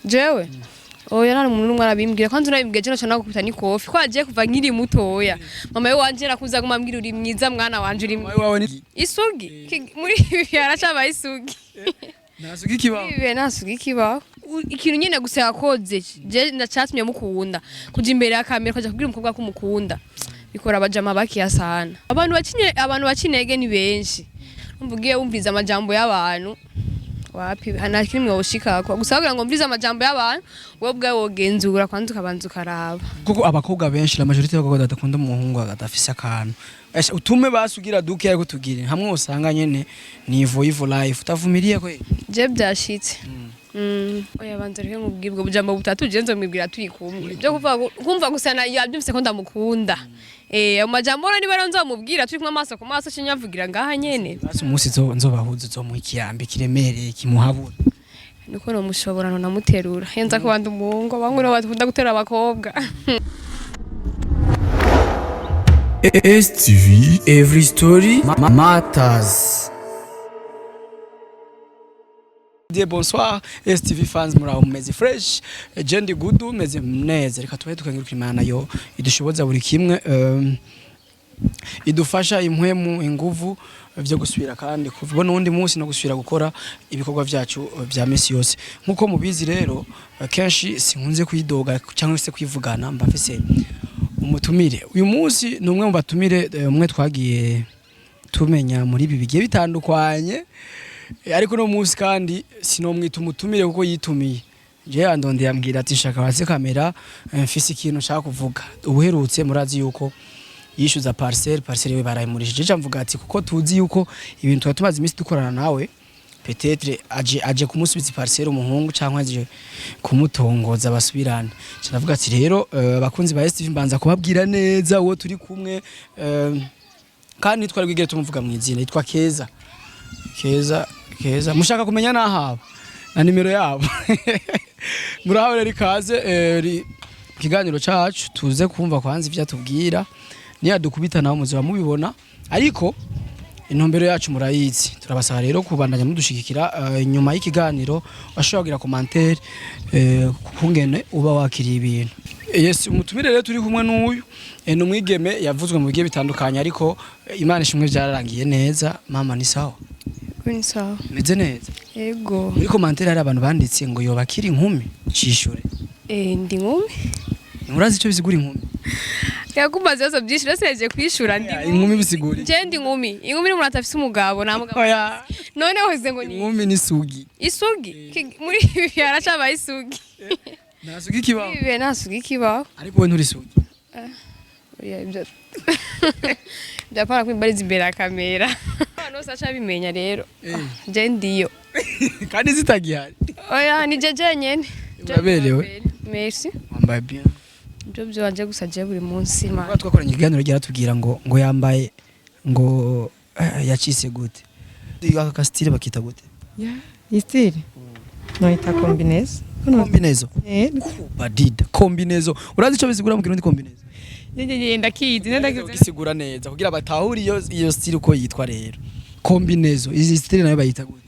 jewe oya nari umuntu numwe arabimbwira kwanza urabimbwiye je naco nagukubita ni kofi ko agiye kuva nkiri mutoya mama we wanje nakuza kumambwira uri mwiza mwana wanje uri isugi muri ibi aracaba isugi nasugi kibaho ibi nasugi kibaho ikintu nyene gusa yakoze je ndacatumye mukunda kuja imbere ya kamera kaja kubwira umukobwa ko mukunda bikora abajama bakiya sana abantu bacinege ni benshi umvugiye wumviza amajambo y'abantu wapi hana kimwe woshika ko gusa kugira ngo mvize amajambo y'abantu wowe bwa wogenzura kwanza ukabanza ukaraba kuko abakobwa benshi la majority y'abakobwa badakunda umuhungu agadafise akantu utume basugira duke ariko tugire hamwe usanga nyene ni ivo life utavumiriye ko je byashitse oya banza rero mubwibwo bujambo butatu je nzo mwibwira turi kumwe byo kumva gusa na yabyumvise ko ndamukunda amajambo rero niba nzamubwira turi kumwe amaso ku maso kinyavugira ngaha nyene basi umunsi nzobahuza zo mu ikiyambi kiremereye kimuhabura niko no mushoborano namuterura yenza ko bandi umuhungu bamwe no bakunda gutera abakobwa STV Every Story Matters. Bonsoir STV fans muraho mumeze fresh jendi gudu meze neza reka tubaye tukangira Imana yo idushoboza buri kimwe idufasha impwemu inguvu byo gusubira kandi kubona undi munsi no gusubira gukora ibikorwa byacu bya mesi yose nkuko mubizi rero kenshi sinkunze kwidoga cyangwa se kwivugana mbafise umutumire uyu munsi ni umwe mu batumire umwe twagiye tumenya muri ibi bigiye bitandukanye ariko no munsi kandi sinomwita umutumire kuko yitumiye je andonde yambwira ati shaka base kamera mfise ikintu nshaka kuvuga ubuherutse murazi yuko yishuza parcelle we barayimurishije je mvuga ati kuko tuzi yuko ibintu tumaze imisi dukorana nawe peut-être aje kumusubiza parcelle umuhungu cyangwa aje kumutongoza basubirana ndavuga ati rero abakunzi ba STV mbanza kubabwira neza uwo turi kumwe kandi twari gwigere tumuvuga mu izina yitwa Keza mushaka kumenya nahaba na nimero yabo muraho rero ikaze kiganiro cacu tuze kumva kwanza ivya tubwira niya dukubita nawo muzi bamubibona ariko intumbero yacu murayizi turabasaba rero kubandanya mudushigikira nyuma y'ikiganiro washogira commentaire kungene uba wakiriye ibintu yes umutumire rero turi kumwe n'uyu n'umwigeme yavuzwe mu bigiye bitandukanye ariko Imana ishimwe byararangiye neza mama ni sawa sawa meze neza yego muri commentaire hari abantu banditse ngo yoba kiri inkumi cishure ndi nkumi murazi ico bisigura inkumi yakumaze zo byinshi rase kwishura ndi inkumi bisigura je ndi nkumi inkumi ni umuntu atafise umugabo na mugabo none hoze ngo ni inkumi ni isugi muri ibi aracaba isugi nasugi kibaho ibi nasugi kibaho ariko we nturi isugi oya ibyo byapara kwimbariza imbere ya kamera no sacha bimenya rero je ndiyo kandi zitagihari oya ni jeje nyene uraberewe merci wambaye bien byo wanje gusa je buri munsi ma twakoranye ikiganiro ryaratubwira ngo yambaye ngo yacise gute aka kastile bakita gute istile noita kombinezo badida kombinezo urazi ico bisigura mu kirundi kombinezo ndakizi ndagisigura neza kugira batahuri iyo style uko yitwa rero kombinezo izi style nayo bayita gute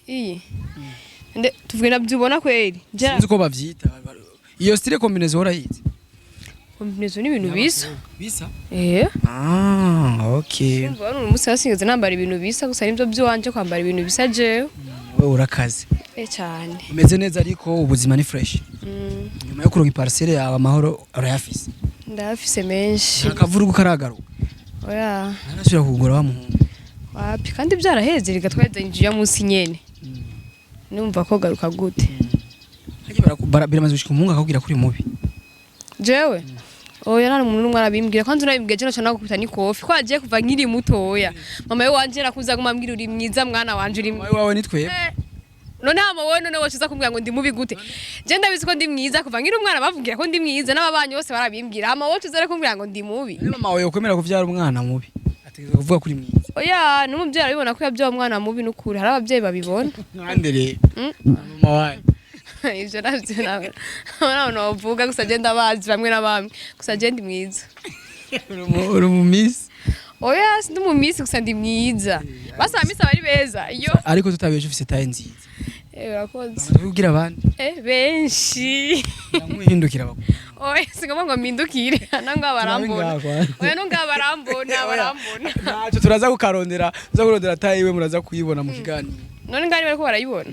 iyi tuvuge nabyubona kweri sinzi uko bavyita iyo style kombinezo urayizi kombinezo ni ibintu bisa okay mbona umunsi yasinze nambara ibintu bisa gusa nibyo byanje kwambara ibintu bisa jewe wewe urakaze cyane umeze neza ariko ubuzima ni fresh nyuma yo kuronka Iparasera yawe amahoro arayafise ndafise menshi akavurugu karagaruka oya narasubira kugura wa muhungu wapi kandi byaraheze rigatwaza injiye munsi nyene numva ko garuka gute biramaze gushika umuhungu akabwira kuri mubi jewe oya nari umuntu numwe arabimbwira kwanza urabimbwiye je naco nagukubita ni kofi ko agiye kuva nkiri mutoya mama we wanje nakuza kumambwira uri mwiza mwana wanje uri mwiza wawe nitwe none hama wowe none waciza kumbwira ngo ndi mubi gute je ndabizi ko ndi mwiza kuva nkiri umwana bavugira ko ndi mwiza n'ababanyi bose barabimbwira hama wowe ucizere kumbwira ngo ndi mubi mama wawe ukwemera kuvyara umwana mubi ategeza kuvuga kuri mwiza oya n'umuvyeyi arabibona ko yavyaye umwana mubi n'ukuri hari abavyeyi babibona nkande rero mama wawe ivyo navyo nawe novuga gusa je ndabazi bamwe na bamwe gusa je ndi mwiza uri mu miss oya sindi mu miss gusa ndi mwiza basa misa bari beza iyo ariko tutabeje ufise taye nziza urakoze. Kugira abandi. Benshi. Namwihindukira bako. Oya singoma ngo mpindukire nanga barambona. Oya nunga barambona. Nacho turaza kukarondera, kurondera tayiwe muraza kuyibona mu kiganiro. None ngani bariko barayibona.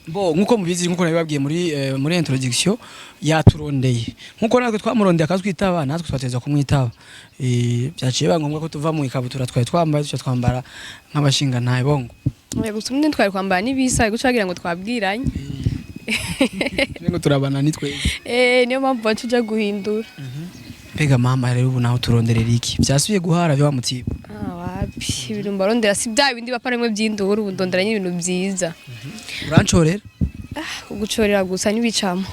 Bo nkuko mubizi nkuko nabibabwiye muri introduction yaturondeye. Nkuko natwe twamurondeye akazwitaba natwe twateza kumwitaba. Byaciye bangombwa ko tuva mu ikabutura twambaye twambara nk'abashinga ntaye bongo. Gusa umwe twari kwambara n'ibisa gucagira ngo twabwiranye. Ngo turabana nitwe. Niyo mpamvu bacuja guhindura. Pega mama rero ubu naho turonderera iki? Byasubiye guhara byo wamutiba. Wapi ibintu mbarondera si bya bindi baparemwe by'induru ubu ndondera n'ibintu byiza. Urancorera? Kugucorera gusa n'ibicamo.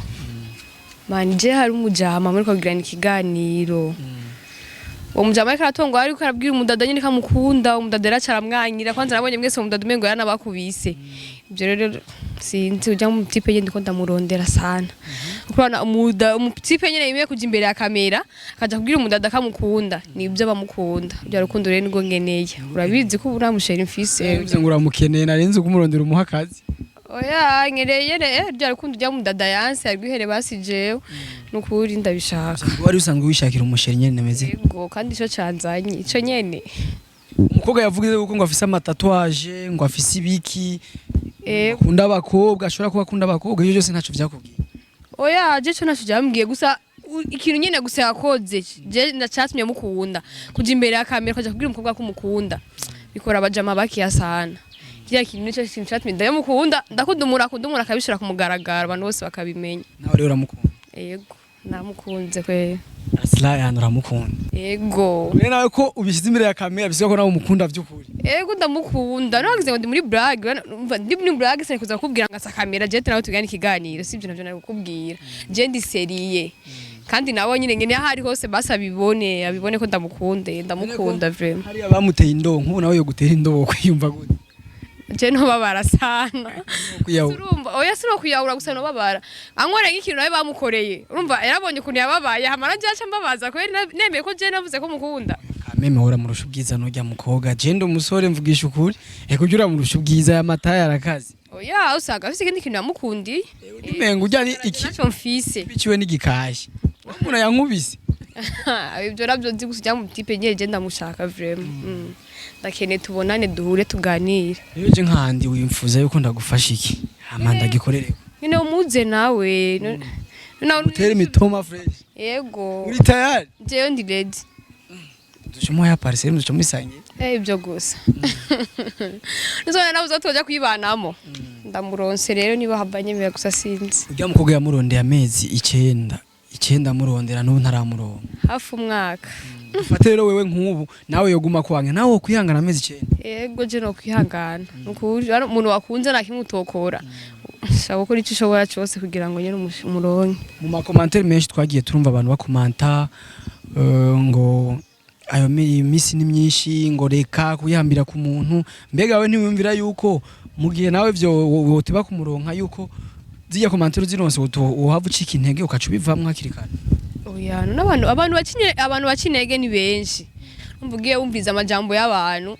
Manje hari umujama muri kwagirana ikiganiro. Uwo mujama ariko aratongwa ariko arabwira umudada nyine kamukunda umudada aramwanyira kwanza nabonye mwese umudada umengo yanabakubise. Ibyo rero sinzi ujya mu tipe yindi ko ndamurondera sana. Kurana umutipe nyine yimeye kuja imbere ya kamera akaja kubwira umudada kamukunda nibyo bamukunda. Bya rukundo rero ngo ngeneye. Urabizi ko uramushera imfise. Bivuze ngo uramukeneye narinzi kumurondera umuhakazi. Oya ngereye bya rukundo ujya umudada yanse arwihere basijewe nukuri ndabishaka. Wari usanzwe wishakira umusheri nyene nemeze. Yego kandi ico canzanye ico nyene. Umukobwa yavugize uko ngo afise amatatuage ngo afise ibiki. Akunda abakobwa ashobora kuba akunda abakobwa iyo byose ntaco vyakubwiye. Oya je cyo ntaco byambwiye gusa ikintu nyene gusa yakoze je ndacatumye mukunda kuja imbere ya kamera kaja kubwira umukobwa ko mukunda bikora abajama bakiya sana. Kiriya kintu nico kintu catumye ndamukunda ndakundumura akabishira ku mugaragaro abantu bose bakabimenya. Nawe rero uramukunda. Yego namukunze kwe. Aslion uramukunda. Yego. Wewe nawe ko ubishyize imbere ya kamera bisaba ko nawe umukunda by'ukuri. Yego ndamukunda. Nagize ngo ndi muri brag, ndi muri brag se kuza kubwira ngasa kamera je nawe tugana ikiganiro sivyo navyo nari kukubwira. Je ndi seriye. Kandi nawe nyine ngene ahari hose basa abibone ko ndamukunda vraiment. Hari abamuteye indobo nkubu nawe yo gutera indobo kwiyumva gute. Je no babara sana. Urumva oya sino kuyahura gusa no babara. Ankoreye ikintu nawe bamukoreye. Urumva yarabonye ukuntu yababaye hamara je aca mbabaza ko nemeye ko je navuze ko mukunda. Kameme hora murusha ubwiza no rya mukobwa. Je ndo umusore mvugisha ukuri. Eko jura murusha ubwiza ya mata yarakazi. Oya usaga afise ikindi kintu yamukundi. Umengo ujya iki. Naco mfise. Biciwe n'igikashi. Umuntu yankubise. Ibyo nabyo nzi gusa mu tipe nyeje ndamushaka vraiment. Ndakene tubonane duhure tuganire. Rero je nkandi wimfuza yuko ndagufasha iki? Amanda gikorere. Nyine umuze nawe. Utere mitoma fresh. Yego. Uri tayari? Jewe ndi ready. Dushimo ya Iparasera dushimo isange. Ibyo gusa. Nizona nabuze tujya kwibanamo. Ndamuronse rero niba habanye biya gusa sinzi. Ujya mukobwa yamurondeye amezi 9 murondera n'ubu ntaramuronka. Hafi umwaka. Fate rero wewe nk'ubu nawe yoguma kwange nawe kwihangana amezi 9. Yego je no kwihangana. Nukuri umuntu wakunze nakimutokora. Shaka ko ico shobora cyose kugira ngo nyene umuronke. Mu ma commentaire menshi twagiye turumva abantu bakomanta ngo ayo misi ni myinshi ngo reka kuyambira ku muntu mbega we ntiwumvira yuko mugiye nawe byo wotiba kumuronka yuko ziya commentaire zironse uhava ucika intege ukacu bivamwe hakirikana. Oya abantu bacinege ni benshi. Umvugiye wumviza amajambo y'abantu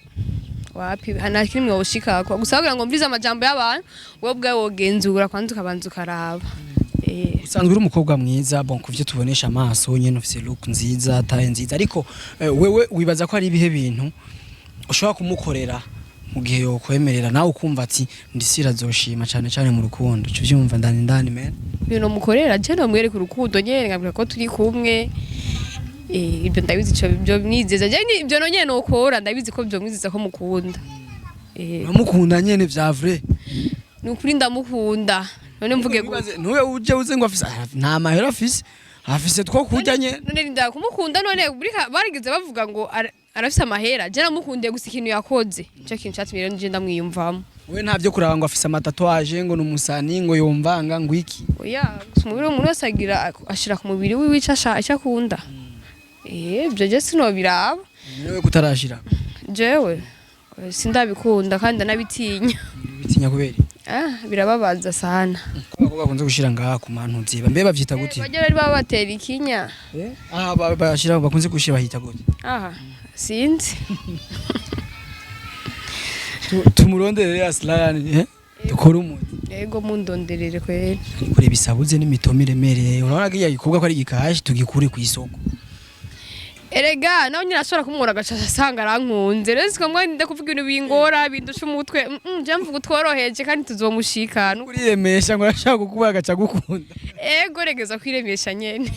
wapi anakimwe woshika ko gusa kugira ngo mviza amajambo y'abantu wowe bwa wogenzura kwanza ukabanza ukaraba. Usanzwe uri umukobwa mwiza bon kuvyo tubonesha amaso nyene ufise look nziza taye nziza ariko wewe wibaza ko ari ibihe bintu ushobora kumukorera mu gihe yo kwemerera nawe ukumva ati ndisira zoshima cyane mu rukundo cyo byumva ndani men ibintu mukorera je no mwereka urukundo nyene ngabwira ko turi kumwe ibyo ndabizi cyo byo mwizeza je ibyo no nyene ukora ndabizi ko byo mwizeza ko mukunda namukunda nyene vya vrai ni ukuri ndamukunda none mvuge ntuye uje uze ngo afise nta mahera afise two kujya nyene none ndakumukunda none barigeze bavuga ngo arafise amahera je namukundiye gusa ikintu yakoze cyo kintu cyatumye rero nje ndamwiyumvamo. We ntavyo kuraba ngo afise amatatuage ngo numusani ngo yomvanga ngo iki. Oya umubiri w'umuntu wese agira ashira ku mubiri wiwe icasha akunda. Byo je sinobiraba. Niwe kutarashira. Jewe sindabikunda kandi nabitinya. Bitinya kubera. Birababaza sana. Kuko bakunze gushira ngaha ku mantu ziba mbe bavyita gute? Baje bari babatera ikinya. Bashira bakunze gushira bahita gute? Sinzi. Tumurondere Aslion dukora umuti. Yego mundonderere kweli. kure bisabuze n'imitomo iremereye urabona ko igikobwa ko ari gikashi tugikure ku isoko Erega nawe nyine ashobora kumubura agaca asanga arankunze rero sikamwe nde kuvuga ibintu bingora bindusha umutwe je mvuga utworoheje kandi tuzomushikana kuriremesha ngo arashaka kukuba agaca gukunda ego regeza kwiremesha nyene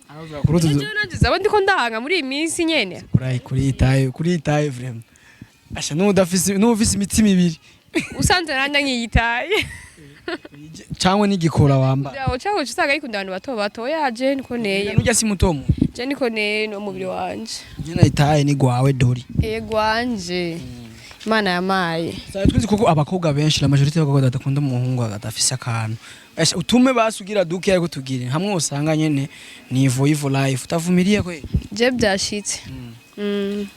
aho kurutu nagize abandi ko ndahanga muri iyi minsi nyene kuritaye vraiment asha n'ufise imitima ibiri usanze nanja nkiyitaye cyangwa n'igikora wamba yawo cyaho usanga yikunda abantu bato bato yaje niko neye nujya si mutomo je niko neye no mubiri wanje nyina itaye ni gwawe dori ego wanje Imana yamaye twinzi kuko abakobwa benshi la majorité y'abakobwa badakunda umuhungu adafise akantu asha utume basugira duke ariko tugire hamwe usanga nyene ni ivo life utavumiriye kwe je byashitse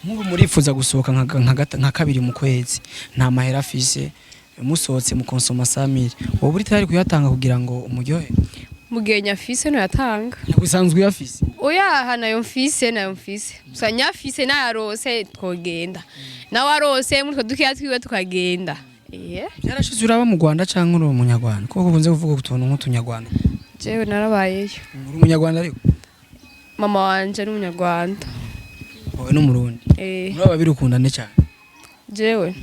nk'ubu murifuza gusohoka nka kabiri mu kwezi nta mahera afise musohotse mu konsoma 100000 wowe uri tayari kuyatanga kugira ngo umuryohe mugenya afise no yatanga gusanzwe yafise oya hanayo mfise gusa nyafise nayarose twogenda nawe arose muri dukiya twiwe tukagenda byarashize uraba mu Rwanda canke uri umunyarwanda kuko ukunze kuvuga utuntu nk'utunyarwanda jewe narabayeyo uri umunyarwanda ariko mama wanje ari umunyarwanda wowe n'umurundi uraba birukundane cyane jewe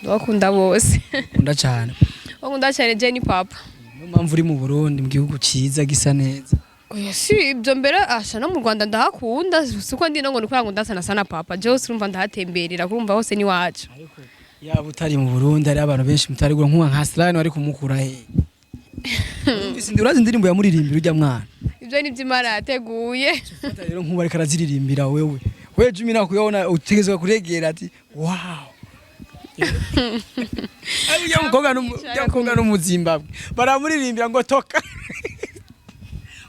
bakunda bose ukunda cyane bakunda cyane je ni papa niyo mpamvu uri mu Burundi mu gihugu ciza gisa neza oya si ibyo mbere asha no mu Rwanda ndahakunda suko ndi ngo nuko ndasa na sana papa je urumva ndahatemberera kurumva hose ni wacu yaba utari mu Burundi ari abantu benshi mutari gura nkuwa nka Aslion ari kumukura he urazi indirimbo yamuririmbira ujya mwana ibyo ni by'Imana yateguye rero nkuba ariko araziririmbira wewe Jumi nakuyabona utegezwa kuregera ati wow Ayo mukobwa no mu Zimbabwe baramuririmbira ngo toka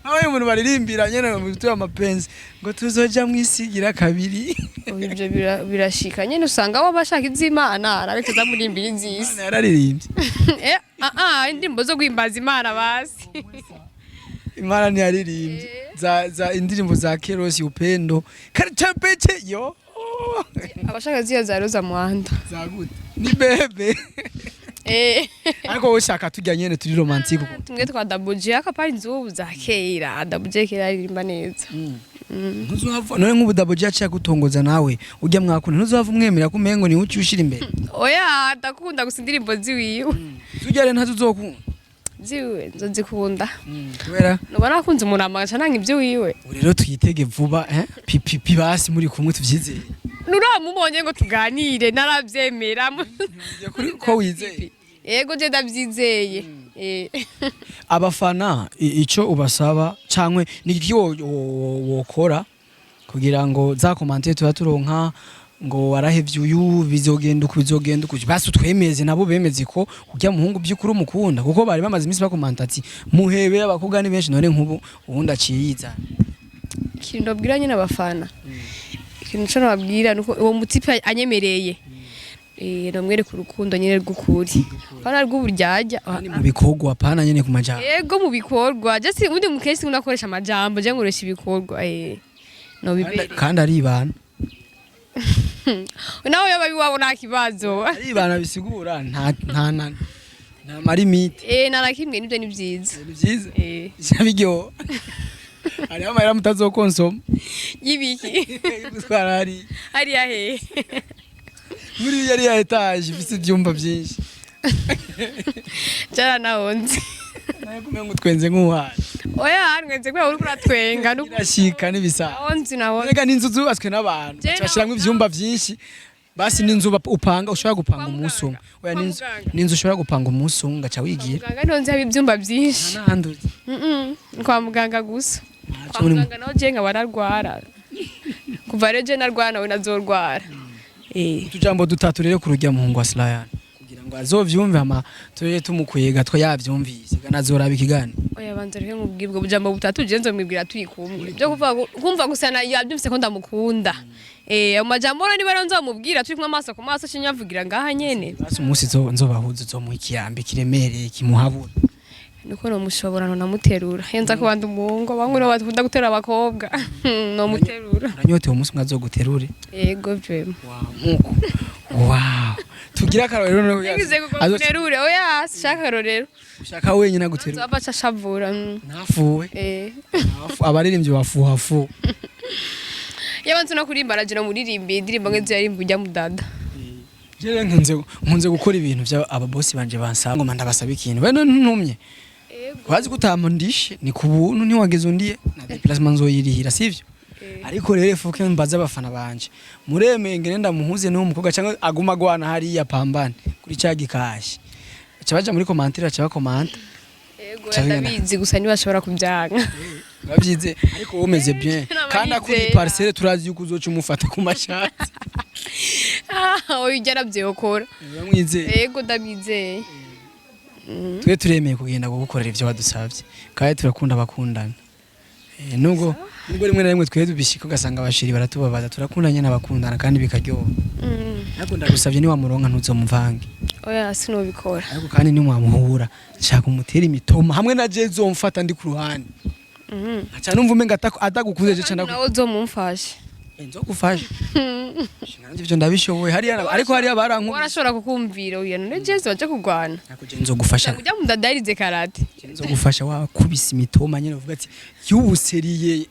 abaye umuntu baririmbira nyene mu tuya mapenzi ngo tuzoja mwisigira kabiri ibyo birashika nyene usanga wabashaka iz'Imana arabiteza murimbira inzisi yararirimbye indirimbo zo guhimbaza Imana basi Imana ni yaririmbye za indirimbo za Kerosi upendo karitapeche yo abashaka ziya za Roza Muhanda zagute ni bebe ariko ushaka tujya nyene turi romantique tumwe twa dabuje akapari nzubu za kera dabuje kera aririmba neza ntuzava none nk'ubu dabuje aciye gutongoza nawe ujya mwakuna ntuzava umwemera ko umengo ni uci ushira imbere oya ndakunda gusa indirimbo ziwiwe tujya rero ntazuzokunda ziwe nzozikunda kubera nubona akunze umuntu amagasha nanga ibyo wiwe rero tuyitege vuba pipi basi muri kumwe tuvyizeye nuramubonye ngo tuganire naravyemera ko wizeye yego je ndavyizeye abafana ico ubasaba cankwe niki wokora kugira ngo za commentaire tuba turonka ngo warahevye uyu bizogenda uko basi twemeze nabo bemeze ko ujya muhungu by'ukuri umukunda kuko bari bamaze iminsi bakomanta ati muhebe abakobwa ni benshi none nk'ubu ubundi aciyiza ikintu ndabwira nyine abafana ikintu cyo nababwira nuko uwo mutipe anyemereye nomwereka urukundo nyine rw'ukuri pana rw'uburyajya mu bikorwa pana nyine ku majambo yego mu bikorwa just undi mukesi unakoresha amajambo je nguresha ibikorwa no bibere kandi ari ibana nawe yaba biwabo nta kibazo ari ibana bisigura nta marimite narakimwe nibyo ni byiza cyabiryo ari amahera mutazokonsoma yibiki gutwara ari yahe muri yari ya etage ifite ibyumba byinshi jara nahonze nakumenga utwenze nk'uhana oya nwenze kwa uri kuratwenga nashika nibisa nahonze rega n'inzu zubatswe n'abantu cyashiramwe ibyumba byinshi basi n'inzu upanga ushobora gupanga umunsi umwe oya n'inzu ushobora gupanga umunsi umwe ngaca wigira muganga nonze haba ibyumba byinshi nahanduze kwa muganga gusa kwa muganga naho je bararwara kuva rero je narwana nawe nazorwara utujambo dutatu rero kurujya muhungu wa Aslion kugira ngo azovyumve ama tuje tumukwega twa yavyumvise ganazoraba ikigani oya banze rero mubwibwo bujambo butatu je nzomwibwira turi kumwe byo kumva gusana yabyumvise ko ndamukunda amajambo ni baro nzomubwira turi kumwe amaso ku maso shinyavugira ngaha nyene basi umunsi nzobahuza zo mu ikiyambe kiremereye kimuhabura niko no mushobora no namuterura yenza ko bandi umuhungu bamwe no bakunda gutera abakobwa no muterura uranyote uwo munsi mwazoguterure yego vyema wow tugira akarorero no Ngize kukunerure oya shaka karorero. ushaka wenyine gutera Zaba chashavura. nafuwe abaririmbyi bafuhafu Yabantu no kurimba araje no muririmbi indirimbo ngezo yarimba ujya mudada. Jere nkunze gukora ibintu bya ababosi banje bansaba ngo ndabasaba ikintu bene ntumye wazi gutamundishe ni kubuntu ntiwageze undiye na déplacement nzoyirihira sivyo ariko rero fuke mbaza abafana banje muremenge nenda muhuze no mukobwa cyangwa aguma gwana hari ya pambane kuri cyagi kashi cyabaje muri commentaire cyabakomanta Yego ndabizi gusa ntibashobora kubyanga. Babyize ariko umeze bien kandi akuri Iparasera turazi yuko uzoca umufata ku mashati Oya byarabyokora. bamwize Yego ndabizeye. twe turemeye kugenda gukorera ivyo wadusavye kandi turakunda bakundana nubwo rimwe na rimwe twe tubishika ugasanga abashiri baratubabaza turakundanye n'abakundana kandi bikaryoha ariko ndagusavye ni wamuronka ntuzomvange Oya sinobikora. ariko kandi ni mwamuhura nshaka umutera imitoma hamwe na je zomfata ndi ku ruhande acha numva umenga atagukuze je cyane nawe uzomumfashe. nzogufasha shinanje ivyo ndabishoboye ariko hari abaranku Warashobora kukumvira uya none Jesse baje kugwana. ariko je nzogufasha Ujya mudadarize karate. nzogufasha wakubise imitoma nyene uvuga ati yubuseriye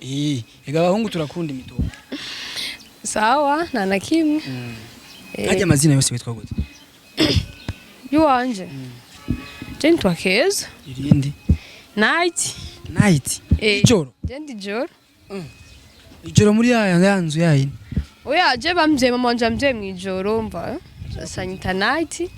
ega abahungu turakunda imitoma Sawa nta kimwe. Hajya amazina yose witwa gute Yuwanje. Je Keza. irindi Night. night ijoro Je Joro. ijoro muri ya nzu yayini Oya je bamje mama wanje amje mwijoro mva. Sanyita night.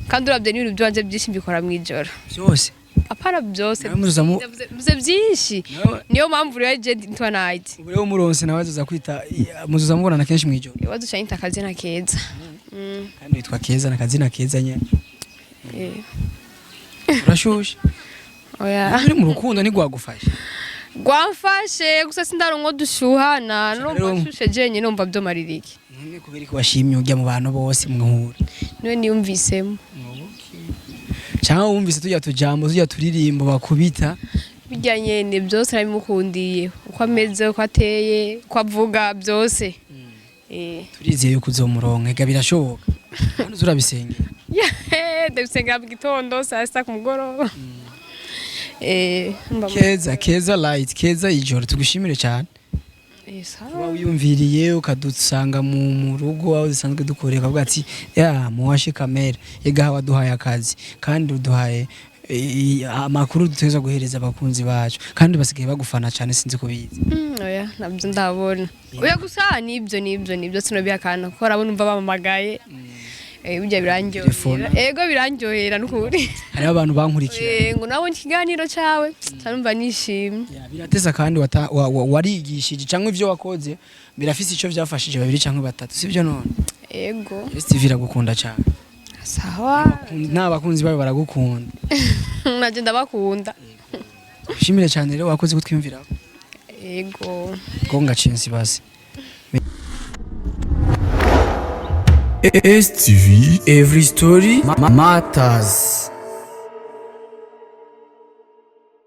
Kandi urabye n'ibintu byanje byinshi mbikora mwijoro. byose Apara byose. Muzamu Bize byinshi. Niyo mpamvu rero je ntwa night. ubu rero muronse nawe azaza kwita muzamubona kenshi mwijoro Iwazo cyanyita akazina keza. kandi witwa Keza nakazina keza nyene Eh. urashushe Oya. uri mu rukundo ntigwagufasha Gwamfashe gusa sindarongo dushuhana no mbashushe jenye no mbavyo maririki. none kubera ko washimye ujya mu bantu bose mwahura Niwe niyumvisemo. cyangwa wumvise tujya tujambo tujya turirimbo bakubita Bijyanye ne byose nabimukundiye. Uko ameze uko ateye, uko avuga byose. turizeye yuko uzomuronka ega birashoboka kandi uzurabisengera Ndabisenga bwitondo saa sita ku mugoroba. Keza light Keza ijoro tugushimire cyane kuba wiyumviriye ukadusanga mu rugo aho zisanzwe dukorera kavuga ati ya muwashe kamera ega waduhaye akazi kandi uduhaye amakuru duteza guhereza abakunzi bacu kandi basigaye bagufana cyane sinzi kubizi oya nabyo ndabona oya gusa nibyo sinobihakana ko arabona umva bamamagaye bijya birandyohera ego birandyohera n'ukuri hari abantu bankurikira ngo nabonye ikiganiro cyawe cyarumva nishimye birateza kandi warigishije cyangwa ivyo wakoze birafise ico byafashije babiri cyangwa batatu sivyo none ego Steve iragukunda cyane sawa n'abakunzi bawe baragukunda naje ndabakunda ushimire cyane rero wakoze kutwimvira ego gonga chensi basi STV, every story matters.